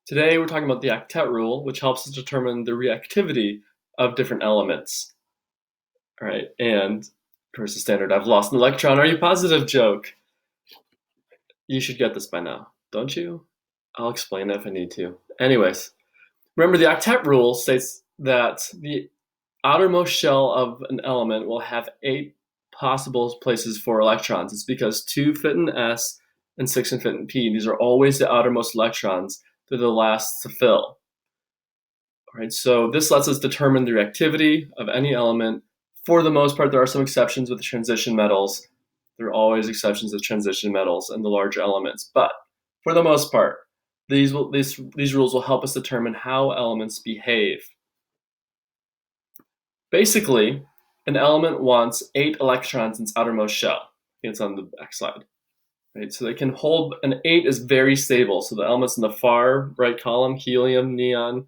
Today we're talking about the Octet rule, which helps us determine the reactivity of different elements. All right, and of course the standard "I've lost an electron, are you positive" joke. You should get this by now, don't you? I'll explain it if I need to. Anyways, remember the Octet rule states that the outermost shell of an element will have 8 possible places for electrons. It's because 2 fit in S and 6 can fit in P. These are always the outermost electrons. They're the last to fill. All right, so this lets us determine the reactivity of any element. For the most part, there are some exceptions with the transition metals. There are always exceptions with transition metals and the larger elements. But for the most part, these rules will help us determine how elements behave. Basically, an element wants 8 electrons in its outermost shell. I think it's on the back slide. Right, so they can hold, an 8 is very stable. So the elements in the far right column, helium, neon,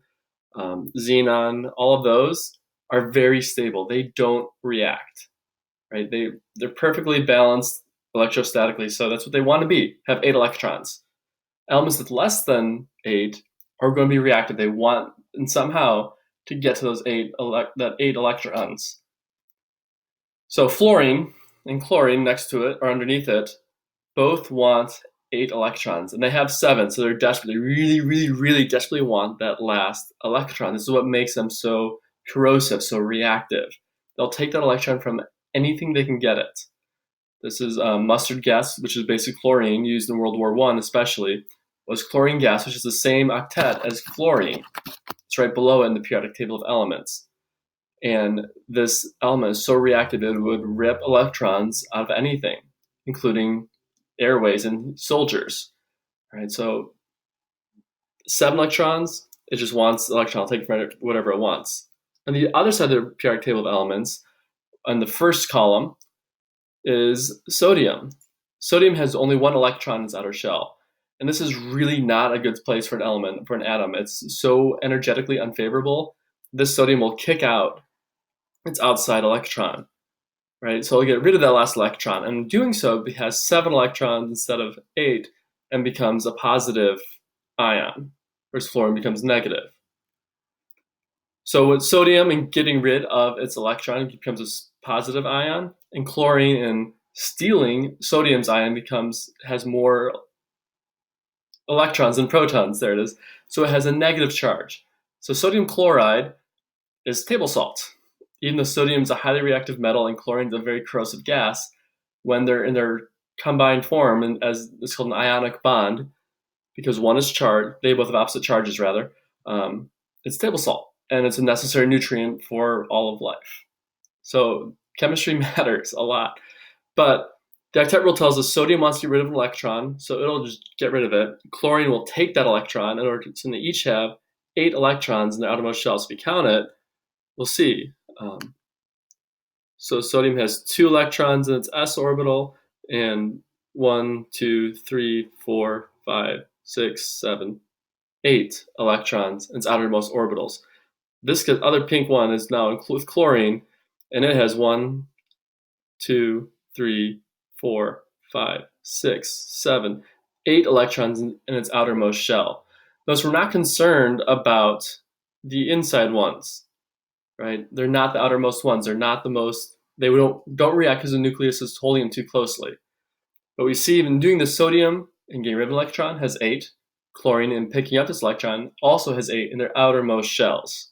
xenon, all of those are very stable. They don't react, right? They're perfectly balanced electrostatically, so that's what they want to be, have 8 electrons. Elements with less than 8 are going to be reactive. They want, and somehow, to get to those 8 electrons. So fluorine and chlorine next to it, or underneath it, both want 8 electrons, and they have 7, so they're desperately, really desperately want that last electron. This is what makes them so corrosive, so reactive. They'll take that electron from anything they can get it. This is mustard gas, which is basic chlorine, used in World War I especially, was chlorine gas, which is the same octet as fluorine. It's right below it in the periodic table of elements. And this element is so reactive it would rip electrons out of anything, including airways and soldiers. All right, so 7 electrons, it just wants the electron, I'll take from it whatever it wants. On the other side of the periodic table of elements, on the first column, is sodium. Sodium has only 1 electron in its outer shell. And this is really not a good place for an element, for an atom. It's so energetically unfavorable. This sodium will kick out its outside electron. Right, so it'll get rid of that last electron, and in doing so, it has 7 electrons instead of 8, and becomes a positive ion, whereas fluorine becomes negative. So with sodium and getting rid of its electron, it becomes a positive ion, and chlorine and stealing sodium's ion has more electrons than protons. There it is. So it has a negative charge. So sodium chloride is table salt. Even though sodium is a highly reactive metal and chlorine is a very corrosive gas, when they're in their combined form, and as it's called an ionic bond, because one is charged, they both have opposite charges rather, it's table salt, and it's a necessary nutrient for all of life. So chemistry matters a lot. But the Octet rule tells us sodium wants to get rid of an electron, so it'll just get rid of it. Chlorine will take that electron, so they each have 8 electrons in their outermost shell. So if you count it, we'll see. So sodium has 2 electrons in its s orbital, and 1, 2, 3, 4, 5, 6, 7, 8 electrons in its outermost orbitals. This other pink one is now with chlorine, and it has 1, 2, 3, 4, 5, 6, 7, 8 electrons in its outermost shell. Notice we're not concerned about the inside ones. Right? They're not the outermost ones. They're not the most, they don't react because the nucleus is holding them too closely. But we see even doing the sodium and getting rid of an electron has 8. Chlorine and picking up this electron also has 8 in their outermost shells.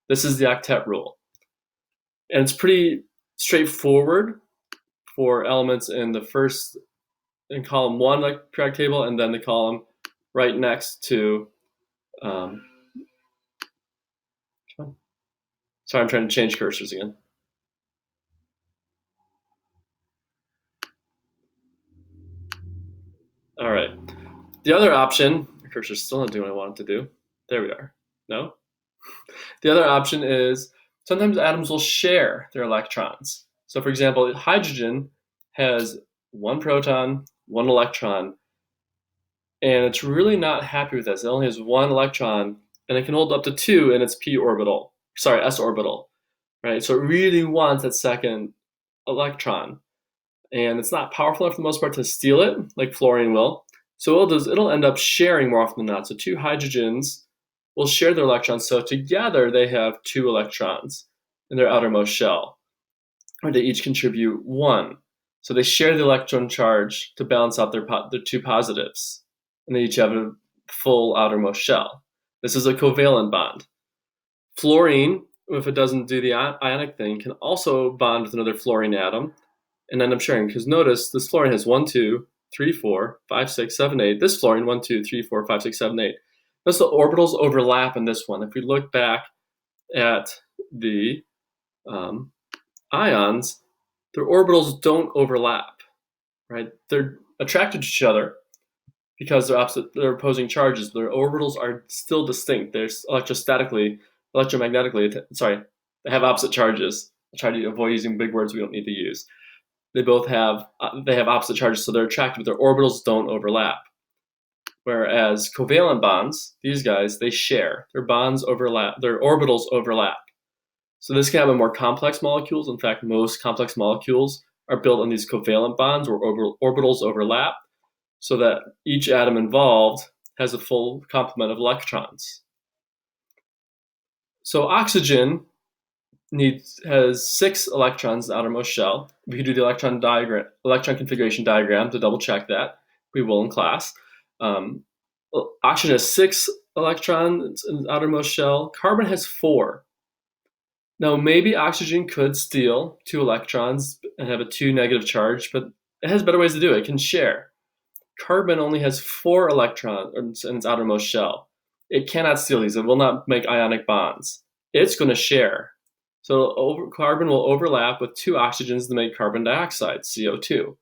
This is the Octet rule. And it's pretty straightforward for elements in column 1 like periodic table, and then the column right next to sorry, I'm trying to change cursors again. All right. The other option, the cursor's still not doing what I want it to do. There we are. No? The other option is sometimes atoms will share their electrons. So for example, hydrogen has 1 proton, 1 electron, and it's really not happy with this. It only has 1 electron, and it can hold up to 2 in its s orbital, right? So it really wants that second electron, and it's not powerful enough for the most part to steal it, like fluorine will. So it'll end up sharing more often than not. So two hydrogens will share their electrons. So together they have 2 electrons in their outermost shell, or they each contribute 1. So they share the electron charge to balance out their 2 positives, and they each have a full outermost shell. This is a covalent bond. Fluorine, if it doesn't do the ionic thing, can also bond with another fluorine atom and end up sharing. Because notice this fluorine has 1, 2, 3, 4, 5, 6, 7, 8. This fluorine 1, 2, 3, 4, 5, 6, 7, 8. Notice the orbitals overlap in this one. If we look back at the ions, their orbitals don't overlap, right? They're attracted to each other because they're opposing charges. Their orbitals are still distinct. They're electromagnetically, they have opposite charges. I try to avoid using big words we don't need to use. They both have opposite charges, so they're attracted, but their orbitals don't overlap. Whereas covalent bonds, these guys, they share. Their bonds overlap, their orbitals overlap. So this can happen in more complex molecules. In fact, most complex molecules are built on these covalent bonds where orbitals overlap, so that each atom involved has a full complement of electrons. So oxygen has 6 electrons in the outermost shell. We could do the electron configuration diagram to double check that. We will in class. Oxygen has 6 electrons in the outermost shell. Carbon has 4. Now, maybe oxygen could steal 2 electrons and have a 2 negative charge, but it has better ways to do it. It can share. Carbon only has 4 electrons in its outermost shell. It cannot steal these. It will not make ionic bonds. It's going to share. So carbon will overlap with 2 oxygens to make carbon dioxide, CO2.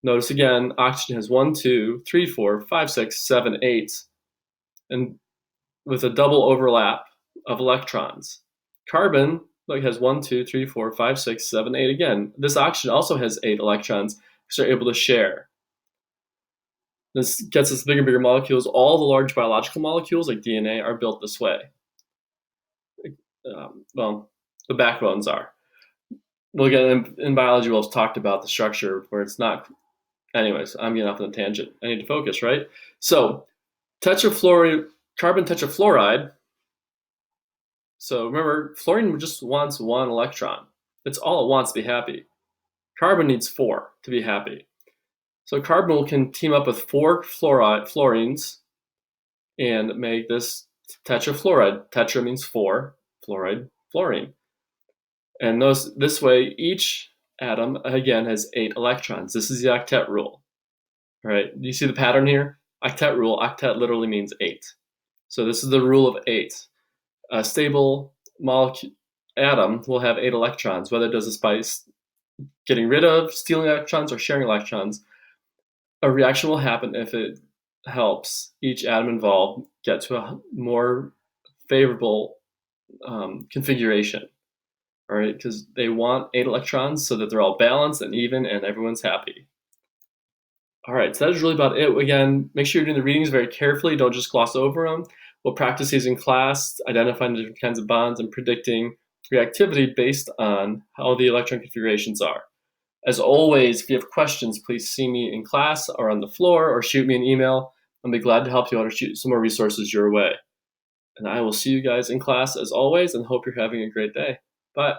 Notice again, oxygen has 1, 2, 3, 4, 5, 6, 7, 8, and with a double overlap of electrons. Carbon has 1, 2, 3, 4, 5, 6, 7, 8 again. This oxygen also has 8 electrons, because they're able to share. This gets us bigger and bigger molecules. All the large biological molecules, like DNA, are built this way. Well, the backbones are. We'll get in biology, we'll have talked about the structure where it's not. Anyways, I'm getting off on a tangent. I need to focus, right? So, carbon tetrafluoride. So remember, fluorine just wants 1 electron. That's all it wants to be happy. Carbon needs 4 to be happy. So carbon can team up with 4 fluorines and make this tetrafluoride. Tetra means 4, fluoride, fluorine. And this way, each atom, again, has 8 electrons. This is the octet rule. All right, do you see the pattern here? Octet rule, octet literally means 8. So this is the rule of 8. A stable atom will have 8 electrons, whether it does this by getting rid of, stealing electrons, or sharing electrons. A reaction will happen if it helps each atom involved get to a more favorable configuration. All right, because they want 8 electrons so that they're all balanced and even and everyone's happy. All right, so that is really about it. Again, make sure you're doing the readings very carefully. Don't just gloss over them. We'll practice these in class, identifying the different kinds of bonds and predicting reactivity based on how the electron configurations are. As always, if you have questions, please see me in class or on the floor or shoot me an email. I'll be glad to help you out or shoot some more resources your way. And I will see you guys in class as always and hope you're having a great day. Bye.